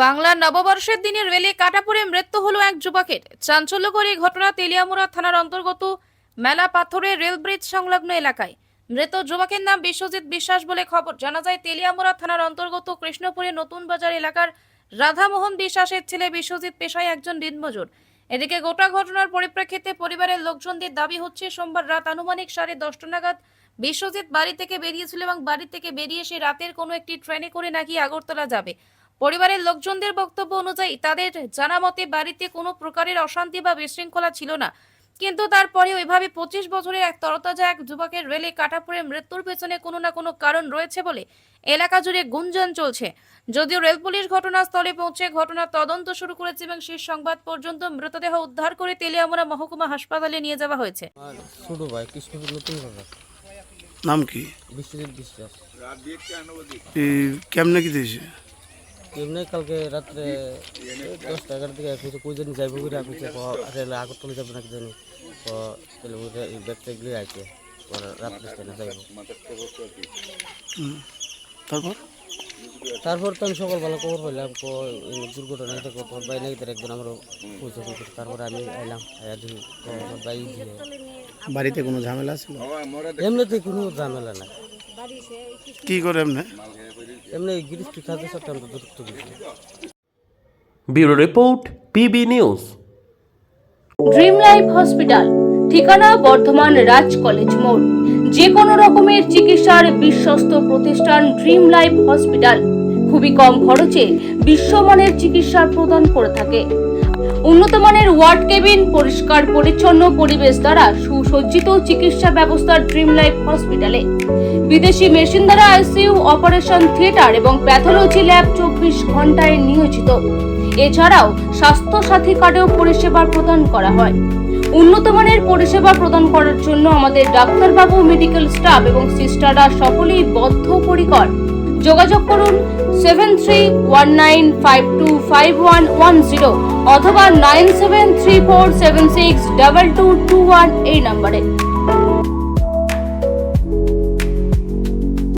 বাংলার নববর্ষের দিনে রেলে কাটা পড়ে মৃত্যু হলো এক যুবকের। চাঞ্চল্যকর এই ঘটনা তেলিয়ামুড়া থানার অন্তর্গত মেলা পাথরে রেল ব্রিজ সংলগ্ন এলাকায়। মৃত যুবকের নাম বিশ্বজিৎ বিশ্বাস বলে খবর। জানা যায় তেলিয়ামুড়া থানার অন্তর্গত কৃষ্ণপুরের নতুন বাজার এলাকার রাধামোহন বিশ্বাসের ছেলে বিশ্বজিৎ পেশায় একজন দিনমজুর। এদিকে গোটা ঘটনার পরিপ্রেক্ষিতে পরিবারের লোকজনদের দাবি হচ্ছে, সোমবার রাত আনুমানিক 10:30 নাগাদ বিশ্বজিৎ বাড়ি থেকে বেরিয়েছিল এবং বাড়ি থেকে বেরিয়ে সে রাতের কোনো একটি ট্রেনে করে নাকি আগরতলা যাবে। পরিবারের লোকজনদের বক্তব্য অনুযায়ী তাদের জানা মতে বাড়িতে কোনো প্রকারের অশান্তি বা বিশৃঙ্খলা ছিল না, কিন্তু তারপরেও এভাবে 25 বছরের এক তরতাজা এক যুবকের রেলে কাটা পড়ে মৃত্যুর পেছনে কোনো না কোনো কারণ রয়েছে বলে এলাকা জুড়ে গুঞ্জন চলছে। যদিও রেল পুলিশ ঘটনাস্থলে পৌঁছে ঘটনার তদন্ত শুরু করেছে এবং শেষ সংবাদ পর্যন্ত মৃতদেহ উদ্ধার করে তেলিয়ামুড়া মহকুমা হাসপাতালে নিয়ে যাওয়া হয়েছে। ছোট ভাই কৃষ্ণপুর নতুন বাজার। নাম কি? বিশ্বজিৎ বিশ্বাস। কেমনে কি দিয়েছে? এমনি কালকে রাত্রে 10-11 দিকে কিছু কই জানি যাইব করে কইছে রেল আগরতলা যাবে নাকি জানি, তো তাহলে ওই ব্যাগ ট্যাগ লিয়ে আইছে রাত্রে স্টেশনে যাইব। তারপর তো আমি সকালবেলা খবর পাইলাম দুর্ঘটনাটা খবর বাই নাকি তার একজন আমার পয়সা করছে। তারপরে আমি আইলাম বাই দিয়ে। বাড়িতে কোনো ঝামেলা ছিল? এমনিতে কোনো ঝামেলা নাই। কি করে এমনি? এমনি গিরিস্টি খাদ্য সাথে আমরা দূরত্ব দিচ্ছি। Bureau report, PB news. Dream life hospital, ঠিকানা বর্ধমান রাজ কলেজ মোড়। যে কোনো রকমের চিকিৎসার বিশ্বস্ত প্রতিষ্ঠান ড্রিম লাইফ হসপিটাল খুবই কম খরচে বিশ্বমানের চিকিৎসা প্রদান করে থাকে। উন্নত মানের ওয়ার্ড কেবিন, পরিষ্কার পরিচ্ছন্ন পরিবেশ দ্বারা সুসজ্জিত চিকিৎসা ব্যবস্থা ড্রিম লাইফ হসপিটালে। বিদেশি মেশিন দ্বারা আইসিইউ, অপারেশন থিয়েটার এবং প্যাথোলজি ল্যাব 24 ঘন্টায় নিয়োজিত। এছাড়াও স্বাস্থ্য সাথী কার্ডেও পরিষেবা প্রদান করা হয়। উন্নত মানের পরিষেবা প্রদান করার জন্য আমাদের ডাক্তারবাবু, মেডিকেল স্টাফ এবং সিস্টাররা সকলেই বদ্ধপরিকর। যোগাযোগ করুন 7319525110 অথবা 9734762221 এই নম্বরে।